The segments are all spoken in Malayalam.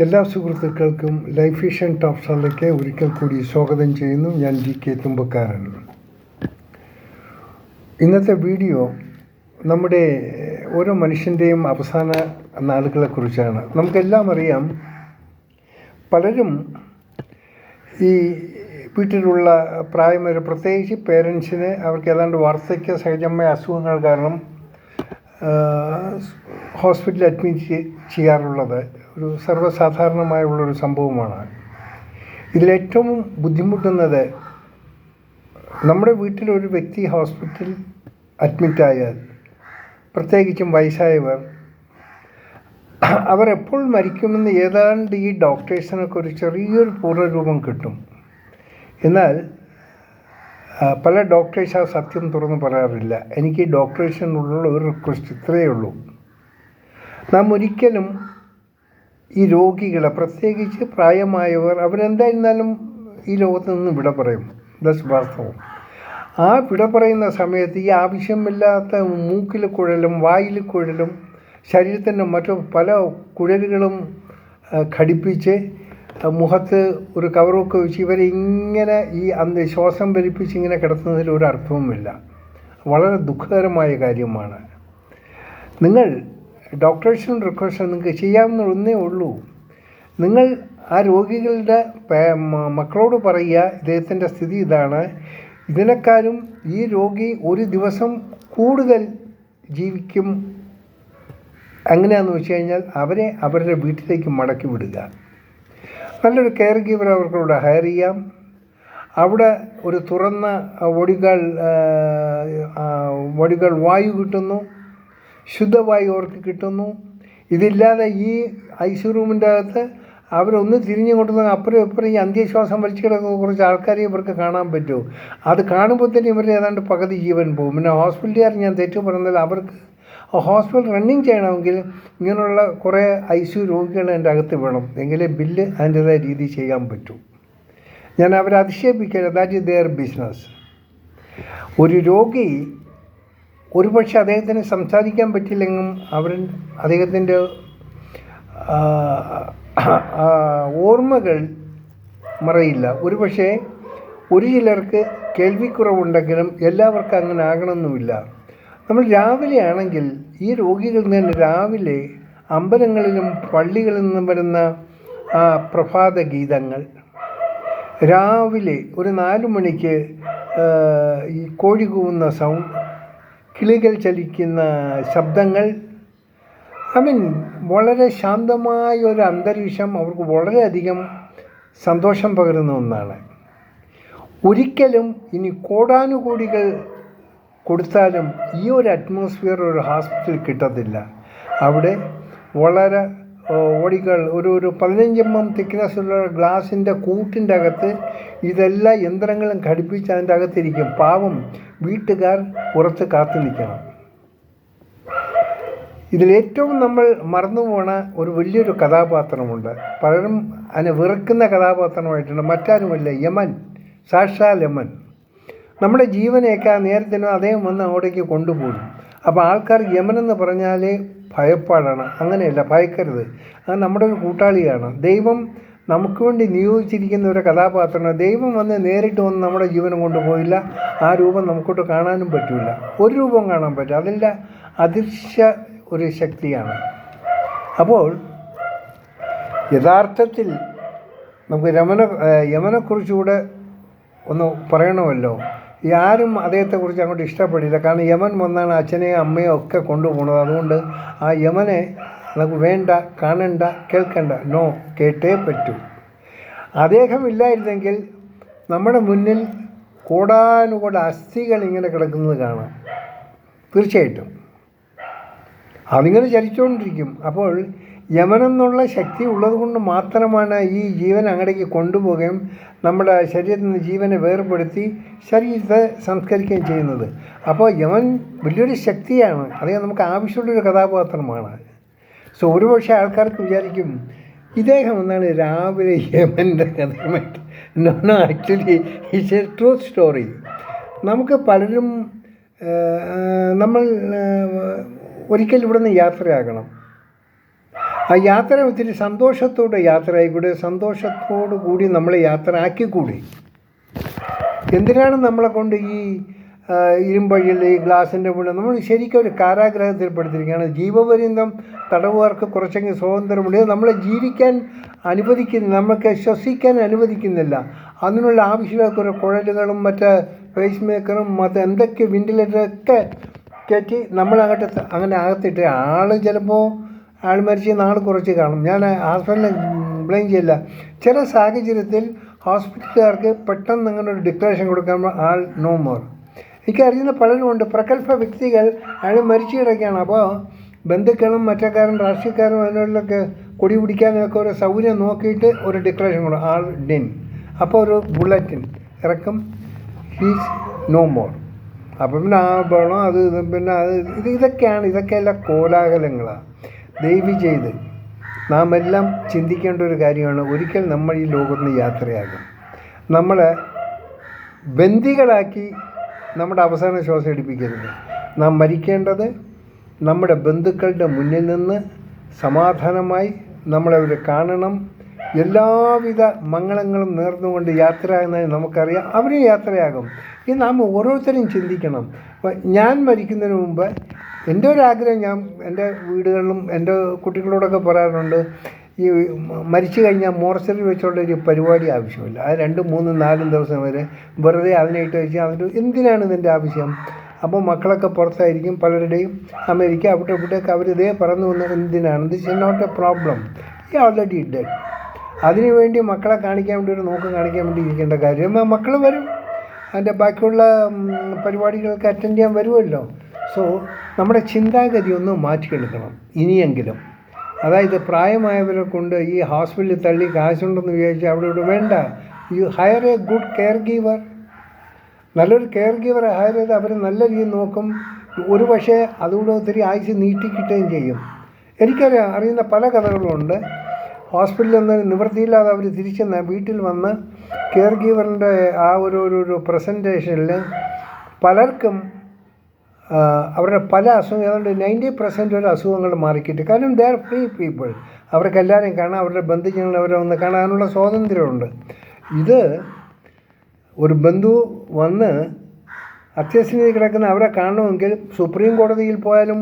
എല്ലാ സുഹൃത്തുക്കൾക്കും ലൈഫ് വിഷൻ ടോക്സിലേക്ക് ഒരിക്കൽ കൂടി സ്വാഗതം ചെയ്യുന്നു. ഞാൻ GK തുമ്പക്കാരൻ. ഇന്നത്തെ വീഡിയോ നമ്മുടെ ഓരോ മനുഷ്യൻ്റെയും അവസാന നാളുകളെക്കുറിച്ചാണ്. നമുക്കെല്ലാം അറിയാം, പലരും ഈ വീട്ടിലുള്ള പ്രായമായ പ്രത്യേകിച്ച് പേരൻസിന് അവർക്ക് ഏതാണ്ട് വാർദ്ധക്യ സഹജമായ അസുഖങ്ങൾ കാരണം ഹോസ്പിറ്റലിൽ അഡ്മിറ്റ് ചെയ്യാറുള്ളത് ഒരു സർവ്വസാധാരണമായുള്ളൊരു സംഭവമാണ്. ഇതിലേറ്റവും ബുദ്ധിമുട്ടുന്നത് നമ്മുടെ വീട്ടിലൊരു വ്യക്തി ഹോസ്പിറ്റലിൽ അഡ്മിറ്റായാൽ, പ്രത്യേകിച്ചും വയസ്സായവർ, അവർ എപ്പോൾ മരിക്കുമെന്ന് ഏതാണ്ട് ഈ ഡോക്ടേഴ്സിനൊക്കെ ഒരു ചെറിയൊരു പൂർണ്ണരൂപം കിട്ടും. എന്നാൽ പല ഡോക്ടേഴ്സ് ആ സത്യം തുറന്ന് പറയാറില്ല. എനിക്ക് ഡോക്ടേഴ്സിനുള്ള ഒരു റിക്വസ്റ്റ് ഇത്രയേ ഉള്ളൂ: നാം ഒരിക്കലും ഈ രോഗികളെ, പ്രത്യേകിച്ച് പ്രായമായവർ, അവരെന്തായിരുന്നാലും ഈ ലോകത്ത് നിന്ന് വിട പറയും. ദാറ്റ്സ് വാസ്തവം. ആ വിട പറയുന്ന സമയത്ത് ഈ ആവശ്യമില്ലാത്ത മൂക്കിൽ കുഴലും വായിൽ കുഴലും ശരീരത്തിൻ്റെ മറ്റു പല കുഴലുകളും ഘടിപ്പിച്ച് മുഖത്ത് ഒരു കവറൊക്കെ വെച്ച് ഇവരെ ഇങ്ങനെ ഈ ശ്വാസം വലിപ്പിച്ച് ഇങ്ങനെ കിടത്തുന്നതിൽ ഒരു അർത്ഥവുമില്ല. വളരെ ദുഃഖകരമായ കാര്യമാണ്. നിങ്ങൾ ഡോക്ടേഴ്സിനും റിക്വസ്റ്റ് നിങ്ങൾക്ക് ചെയ്യാവുന്ന ഒന്നേ ഉള്ളൂ: നിങ്ങൾ ആ രോഗികളുടെ മക്കളോട് പറയുക, ഇദ്ദേഹത്തിൻ്റെ സ്ഥിതി ഇതാണ്, ഇതിനേക്കാളും ഈ രോഗി ഒരു ദിവസം കൂടുതൽ ജീവിക്കും. എങ്ങനെയാണെന്ന് വെച്ച് കഴിഞ്ഞാൽ അവരെ അവരുടെ വീട്ടിലേക്ക് മടക്കി വിടുക. നല്ലൊരു കെയർ ഗീവർ അവർക്കൂടെ ഹയർ ചെയ്യാം. അവിടെ ഒരു തുറന്ന വടികൾ വായു കിട്ടുന്നു, ശുദ്ധവായു അവർക്ക് കിട്ടുന്നു. ഇതില്ലാതെ ഈ ICU റൂമിൻ്റെ അകത്ത് അവരൊന്ന് തിരിഞ്ഞു കൊണ്ടുവന്ന് അപ്പുറം ഇപ്പുറം ഈ അന്ത്യശ്വാസം വലിച്ചു കിടക്കുന്ന കുറച്ച് ആൾക്കാരെ ഇവർക്ക് കാണാൻ പറ്റുമോ? അത് കാണുമ്പോൾ തന്നെ ഇവരുടെ ഏതാണ്ട് പകുതി ജീവൻ പോകും. പിന്നെ ഹോസ്പിറ്റലുകാർ, ഞാൻ തെറ്റു പറഞ്ഞാൽ, അവർക്ക് ഹോസ്പിറ്റൽ റണ്ണിങ് ചെയ്യണമെങ്കിൽ ഇങ്ങനെയുള്ള കുറേ ICU രോഗികൾ എൻ്റെ അകത്ത് വേണം, എങ്കിലേ ബില്ല് അതിൻ്റേതായ രീതിയിൽ ചെയ്യാൻ പറ്റൂ. ഞാൻ അവരെ അധിക്ഷേപിക്കരുത്. That is their business. ഒരു രോഗി ഒരുപക്ഷെ അദ്ദേഹത്തിന് സംസാരിക്കാൻ പറ്റില്ലെങ്കിലും അദ്ദേഹത്തിൻ്റെ ഓർമ്മകൾ മറയില്ല. ഒരുപക്ഷെ ഒരു ചിലർക്ക് കേൾവിക്കുറവുണ്ടെങ്കിലും എല്ലാവർക്കും അങ്ങനെ ആകണമെന്നുമില്ല. നമ്മൾ രാവിലെ ആണെങ്കിൽ ഈ രോഗികളിൽ നിന്ന് രാവിലെ അമ്പലങ്ങളിലും പള്ളികളിൽ നിന്നും വരുന്ന പ്രഭാത ഗീതങ്ങൾ, രാവിലെ ഒരു 4 മണിക്ക് ഈ കോഴി കൂവുന്ന സൗണ്ട്, കിളികൾ ചലിക്കുന്ന ശബ്ദങ്ങൾ, വളരെ ശാന്തമായ ഒരു അന്തരീക്ഷം അവർക്ക് വളരെയധികം സന്തോഷം പകരുന്ന ഒന്നാണ്. ഒരിക്കലും ഇനി കോടാനുകോടികൾ കൊടുത്താലും ഈ ഒരു അറ്റ്മോസ്ഫിയർ ഒരു ഹോസ്പിറ്റലിൽ കിട്ടത്തില്ല. അവിടെ വളരെ ഒരു 15 mm തിക്നെസ്സുള്ള ഗ്ലാസിൻ്റെ കൂട്ടിൻ്റെ അകത്ത് ഇതെല്ലാ യന്ത്രങ്ങളും ഘടിപ്പിച്ച് അതിൻ്റെ അകത്തിരിക്കും. പാവം വീട്ടുകാർ പുറത്ത് കാത്തു നിൽക്കണം. ഇതിലേറ്റവും നമ്മൾ മറന്നു പോണ ഒരു വലിയൊരു കഥാപാത്രമുണ്ട്. പലരും അതിനെ വെറുക്കുന്ന കഥാപാത്രമായിട്ടുണ്ട്. മറ്റാരുമല്ല, യമൻ, സാക്ഷാൽ യമൻ. നമ്മുടെ ജീവനെയൊക്കെ നേരത്തിനോ അദ്ദേഹം വന്ന് അങ്ങോട്ടേക്ക് കൊണ്ടുപോകും. അപ്പോൾ ആൾക്കാർ യമനെന്ന് പറഞ്ഞാൽ ഭയപ്പാടാണ്. അങ്ങനെയല്ല, ഭയക്കരുത്. അത് നമ്മുടെ ഒരു കൂട്ടാളിയാണ്. ദൈവം നമുക്ക് വേണ്ടി നിയോഗിച്ചിരിക്കുന്ന ഒരു കഥാപാത്രമാണ്. ദൈവം വന്ന് നേരിട്ട് വന്ന് നമ്മുടെ ജീവനം കൊണ്ടുപോയില്ല. ആ രൂപം നമുക്കോട്ട് കാണാനും പറ്റില്ല. ഒരു രൂപം കാണാൻ പറ്റും. അതിൻ്റെ അദൃശ്യ ഒരു ശക്തിയാണ്. അപ്പോൾ യഥാർത്ഥത്തിൽ നമുക്ക് യമനെക്കുറിച്ചുകൂടെ ഒന്ന് പറയണമല്ലോ. ആരും അദ്ദേഹത്തെക്കുറിച്ച് അങ്ങോട്ട് ഇഷ്ടപ്പെടില്ല. കാരണം യമൻ വന്നാണ് അച്ഛനെയും അമ്മയും ഒക്കെ കൊണ്ടുപോകുന്നത്. അതുകൊണ്ട് ആ യമനെ നമുക്ക് വേണ്ട, കാണണ്ട, കേൾക്കണ്ട. നോ, കേട്ടേ പറ്റൂ. അദ്ദേഹം ഇല്ലായിരുന്നെങ്കിൽ നമ്മുടെ മുന്നിൽ കോടാനുകോടി അസ്ഥികൾ ഇങ്ങനെ കിടക്കുന്നത് കാണാം. തീർച്ചയായിട്ടും അതിങ്ങനെ ചലിച്ചുകൊണ്ടിരിക്കും. അപ്പോൾ യമനെന്നുള്ള ശക്തി ഉള്ളത് കൊണ്ട് മാത്രമാണ് ഈ ജീവൻ അങ്ങടേക്ക് കൊണ്ടുപോവുകയും നമ്മുടെ ശരീരത്തിൽ നിന്ന് ജീവനെ വേർപെടുത്തി ശരീരത്തെ സംസ്കരിക്കുകയും ചെയ്യുന്നത്. അപ്പോൾ യമൻ വലിയൊരു ശക്തിയാണ്. അദ്ദേഹം നമുക്ക് ആവശ്യമുള്ളൊരു കഥാപാത്രമാണ്. സോ ഒരുപക്ഷെ ആൾക്കാർക്ക് വിചാരിക്കും ഇദ്ദേഹം എന്നാണ് രാവിലെ യമൻ്റെ കഥയുമായിട്ട്. No, actually it's a truth story. നമുക്ക് പലരും നമ്മൾ ഒരിക്കൽ ഇവിടെ നിന്ന് യാത്രയാകണം. ആ യാത്ര ഒത്തിരി സന്തോഷത്തോടെ യാത്ര ആയിക്കൂടെ, സന്തോഷത്തോടു കൂടി നമ്മളെ യാത്ര ആക്കിക്കൂടി. എന്തിനാണ് നമ്മളെ കൊണ്ട് ഈ ഇരുമ്പഴിയിൽ ഈ ഗ്ലാസിൻ്റെ മുകളിൽ നമ്മൾ ശരിക്കും ഒരു കാരാഗ്രഹത്തിൽപ്പെടുത്തിയിരിക്കുകയാണ്. ജീവപര്യന്തം തടവുകാർക്ക് കുറച്ചെങ്കിലും സ്വാതന്ത്ര്യമുണ്ട്. നമ്മളെ ജീവിക്കാൻ അനുവദിക്കുന്നില്ല, നമുക്ക് ശ്വസിക്കാൻ അനുവദിക്കുന്നില്ല. അതിനുള്ള ആവശ്യമില്ലാത്ത ഒരു കുഴലുകളും മറ്റേ പേസ് മേക്കറും എന്തൊക്കെ വെന്റിലേറ്ററൊക്കെ കയറ്റി നമ്മളങ്ങോട്ട് അങ്ങനെ അകത്തിട്ട് ചിലപ്പോൾ ആൾ മരിച്ച് നാൾ കുറച്ച് കാണും. ഞാൻ ഹോസ്പിറ്റലിനെ ബ്ലെയിം ചെയ്യില്ല. ചില സാഹചര്യത്തിൽ ഹോസ്പിറ്റലുകാർക്ക് പെട്ടെന്ന് അങ്ങനെ ഒരു ഡിക്ലറേഷൻ കൊടുക്കാൻ ആൾ നോ മോർ. എനിക്കറിയുന്ന പലരുമുണ്ട്, പ്രഗത്ഭ വ്യക്തികൾ അയാൾ മരിച്ചു കിടക്കുകയാണ്. അപ്പോൾ ബന്ധുക്കളും മറ്റേക്കാരും രാഷ്ട്രീയക്കാരും അതിനുള്ളൊക്കെ കൊടി പിടിക്കാനൊക്കെ ഒരു സൗകര്യം നോക്കിയിട്ട് ഒരു ഡിക്ലറേഷൻ കൊടുക്കും, ആൾ ഡെൻ. അപ്പോൾ ഒരു ബുള്ളറ്റിൻ ഇറക്കും, ഹീസ് നോ മോർ. അപ്പം പിന്നെ ആ വേണം അത് പിന്നെ ഇതൊക്കെയല്ല കോലാഹലങ്ങളാണ്. ദയവ് ചെയ്ത് നാം എല്ലാം ചിന്തിക്കേണ്ട ഒരു കാര്യമാണ്. ഒരിക്കൽ നമ്മൾ ഈ ലോകത്ത് നിന്ന് യാത്രയാകും. നമ്മളെ ബന്ദികളാക്കി നമ്മുടെ അവസാന ശ്വാസം എടുപ്പിക്കരുത്. നാം മരിക്കേണ്ടത് നമ്മുടെ ബന്ധുക്കളുടെ മുന്നിൽ നിന്ന് സമാധാനമായി നമ്മളെ അവർ കാണണം. എല്ലാവിധ മംഗളങ്ങളും നേർന്നുകൊണ്ട് യാത്രയാകുന്നതിന് നമുക്കറിയാം, അവരും യാത്രയാകും. ഇത് നാം ഓരോരുത്തരും ചിന്തിക്കണം. ഞാൻ മരിക്കുന്നതിന് മുമ്പ് എൻ്റെ ഒരാഗ്രഹം, ഞാൻ എൻ്റെ വീടുകളിലും എൻ്റെ കുട്ടികളോടൊക്കെ പറയാറുണ്ട്, ഈ മരിച്ചു കഴിഞ്ഞാൽ മോർച്ചറി വെച്ചുള്ള ഒരു പരിപാടി ആവശ്യമില്ല. അത് 2, 3, 4 ദിവസം വരെ വെറുതെ അതിനായിട്ട് വെച്ചാൽ അതിന് എന്തിനാണ് ഇതിൻ്റെ ആവശ്യം? അപ്പോൾ മക്കളൊക്കെ പുറത്തായിരിക്കും, പലരുടെയും അമേരിക്ക അവിടെ ഇവിടെയൊക്കെ അവരിതേ പറന്നു വന്നത് എന്തിനാണ്? This is not a problem, ഈ ഓൾറെഡി ഡെഡ്. അതിനുവേണ്ടി മക്കളെ കാണിക്കാൻ വേണ്ടി ഒരു നോക്ക് കാണിക്കാൻ വേണ്ടി ഇരിക്കേണ്ട കാര്യം. മക്കൾ വരും, അതിൻ്റെ ബാക്കിയുള്ള പരിപാടികൾക്ക് അറ്റൻഡ് ചെയ്യാൻ വരുമല്ലോ. സോ നമ്മുടെ ചിന്താഗതി ഒന്ന് മാറ്റിയെടുക്കണം ഇനിയെങ്കിലും. അതായത് പ്രായമായവരെ കൊണ്ട് ഈ ഹോസ്പിറ്റലിൽ തള്ളി കാശുണ്ടെന്ന് വിചാരിച്ച് അവിടെ ഇവിടെ വേണ്ട. You hire a good caregiver. നല്ലൊരു കെയർ ഗീവറെ ഹയർ ചെയ്ത് അവർ നല്ല രീതിയിൽ നോക്കും. ഒരു പക്ഷേ അതുകൂടെ ഒത്തിരി ആയുസ് നീട്ടിക്കിട്ടുകയും ചെയ്യും. അറിയുന്ന പല കഥകളുമുണ്ട്. ഹോസ്പിറ്റലിൽ നിന്ന് നിവൃത്തിയില്ലാതെ അവർ തിരിച്ച് വീട്ടിൽ വന്ന് കെയർ ഗീവറിൻ്റെ ആ ഒരു പ്രസൻറ്റേഷനിൽ പലർക്കും അവരുടെ പല അസുഖം, ഏതാണ്ട് 90% ഒരു അസുഖങ്ങൾ മാറിക്കിട്ടി. കാരണം ദേ ആർ ഫ്രീ പീപ്പിൾ. അവർക്ക് എല്ലാവരെയും കാണാം, അവരുടെ ബന്ധുജനങ്ങൾ അവരെ ഒന്ന് കാണാനുള്ള സ്വാതന്ത്ര്യമുണ്ട്. ഇത് ഒരു ബന്ധു വന്ന് അത്യസ്ഥിതി കിടക്കുന്ന അവരെ കാണണമെങ്കിൽ സുപ്രീം കോടതിയിൽ പോയാലും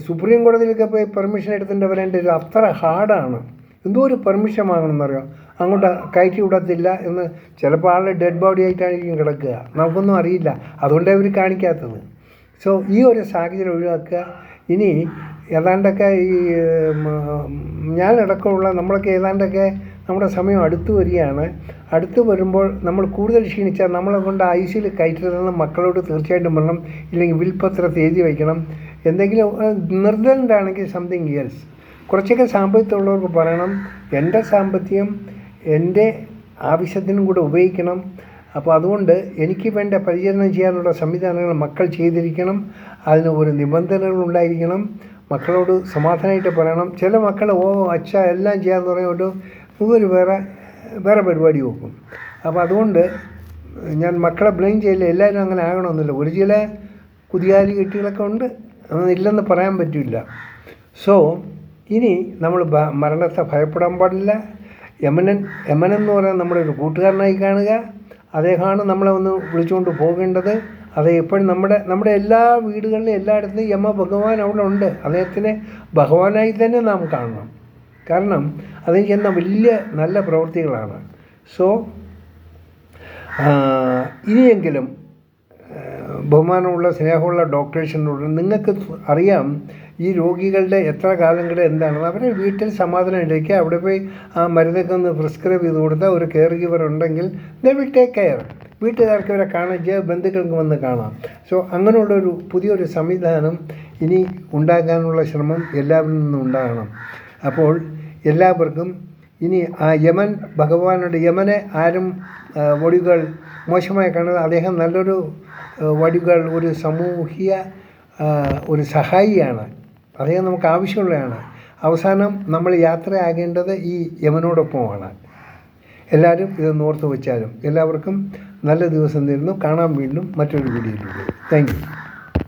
സുപ്രീം കോടതിയിലൊക്കെ പോയി പെർമിഷൻ എടുത്തിട്ട് വരേണ്ടത് അത്ര ഹാർഡാണ്. എന്തോ ഒരു പെർമിഷൻ വാങ്ങണമെന്നറിയാം. അങ്ങോട്ട് കയറ്റി വിടത്തില്ല എന്ന്. ചിലപ്പോൾ ആളുടെ ഡെഡ് ബോഡി ആയിട്ടായിരിക്കും കിടക്കുക, നമുക്കൊന്നും അറിയില്ല. അതുകൊണ്ടാണ് അവർ കാണിക്കാത്തത്. സോ ഈ ഒരു സാഹചര്യം ഒഴിവാക്കുക. ഇനി ഏതാണ്ടൊക്കെ ഈ ഞാനടക്കമുള്ള നമ്മളൊക്കെ ഏതാണ്ടൊക്കെ നമ്മുടെ സമയം അടുത്ത് വരികയാണ്. അടുത്ത് വരുമ്പോൾ നമ്മൾ കൂടുതൽ ക്ഷീണിച്ചാൽ നമ്മളെ കൊണ്ട് ഐസിയിൽ കയറ്റരുതെന്ന് മക്കളോട് തീർച്ചയായിട്ടും പറയണം. ഇല്ലെങ്കിൽ വിൽപത്രത്തിൽ എഴുതി വയ്ക്കണം. എന്തെങ്കിലും നിർദ്ധനരാണെങ്കിൽ സംതിങ് എൽസ്. കുറച്ചൊക്കെ സാമ്പത്തികമുള്ളവർക്ക് പറയണം, എൻ്റെ സാമ്പത്തികം എൻ്റെ ആവശ്യത്തിനും കൂടെ ഉപയോഗിക്കണം. അപ്പോൾ അതുകൊണ്ട് എനിക്ക് വേണ്ട പരിചരണം ചെയ്യാനുള്ള സംവിധാനങ്ങൾ മക്കൾ ചെയ്തിരിക്കണം. അതിന് ഒരു നിബന്ധനകൾ ഉണ്ടായിരിക്കണം. മക്കളോട് സമാധാനമായിട്ട് പറയണം. ചില മക്കൾ അച്ഛ എല്ലാം ചെയ്യാമെന്ന് പറയുമ്പോൾ ഇവർ വേറെ പരിപാടി നോക്കും. അപ്പോൾ അതുകൊണ്ട് ഞാൻ മക്കളെ ബ്ലെയിം ചെയ്യില്ല. എല്ലാവരും അങ്ങനെ ആകണമെന്നില്ല. ഒരു ചില കുതിയാലി കെട്ടികളൊക്കെ ഉണ്ട്, ഇല്ലെന്ന് പറയാൻ പറ്റില്ല. സോ ഇനി നമ്മൾ മരണത്തെ ഭയപ്പെടാൻ പാടില്ല. യമനെന്ന് പറയാൻ നമ്മുടെ ഒരു കൂട്ടുകാരനായി കാണുക. അദ്ദേഹമാണ് നമ്മളെ ഒന്ന് വിളിച്ചുകൊണ്ട് പോകേണ്ടത്. അത് എപ്പോഴും നമ്മുടെ എല്ലാ വീടുകളിലും എല്ലായിടത്തും യമ ഭഗവാൻ അവിടെ ഉണ്ട്. അദ്ദേഹത്തിനെ ഭഗവാനായി തന്നെ നാം കാണണം. കാരണം അതിന് ചെയ്യുന്ന വലിയ നല്ല പ്രവൃത്തികളാണ്. സോ ഇനിയെങ്കിലും ബഹുമാനമുള്ള സ്നേഹമുള്ള ഡോക്ടേഴ്സിനോട് നിങ്ങൾക്ക് അറിയാം ഈ രോഗികളുടെ എത്ര കാലം കൂടെ എന്താണെന്ന്. അവരെ വീട്ടിൽ സമാധാനം ഇരിക്കുക. അവിടെ പോയി ആ മരുന്നൊക്കെ ഒന്ന് പ്രിസ്ക്രൈബ് ചെയ്ത് കൊടുത്താൽ ഒരു കെയർ ഗീവർ ഉണ്ടെങ്കിൽ ദേ വിൽ ടേക്ക് കെയർ. വീട്ടുകാർക്ക് ഇവരെ കാണാൻ ചെയ്യുക, ബന്ധുക്കൾക്ക് വന്ന് കാണാം. സോ അങ്ങനെയുള്ളൊരു പുതിയൊരു സംവിധാനം ഇനി ഉണ്ടാക്കാനുള്ള ശ്രമം എല്ലാവരിൽ നിന്നും ഉണ്ടാകണം. അപ്പോൾ എല്ലാവർക്കും ഇനി ആ ഭഗവാനുടെ യമനെ ആരും വടികൾ മോശമായി കാണുന്നത്. അദ്ദേഹം നല്ലൊരു വടികൾ, ഒരു സാമൂഹിക ഒരു സഹായിയാണ്. അദ്ദേഹം നമുക്ക് ആവശ്യമുള്ളതാണ്. അവസാനം നമ്മൾ യാത്രയാകേണ്ടത് ഈ യമനോടൊപ്പമാണ്. എല്ലാവരും ഇതൊന്ന് ഓർത്ത് വെച്ചാലും. എല്ലാവർക്കും നല്ല ദിവസം തരുന്നു. കാണാം വീണ്ടും മറ്റൊരു വീഡിയോയിലൂടെ. Thank you.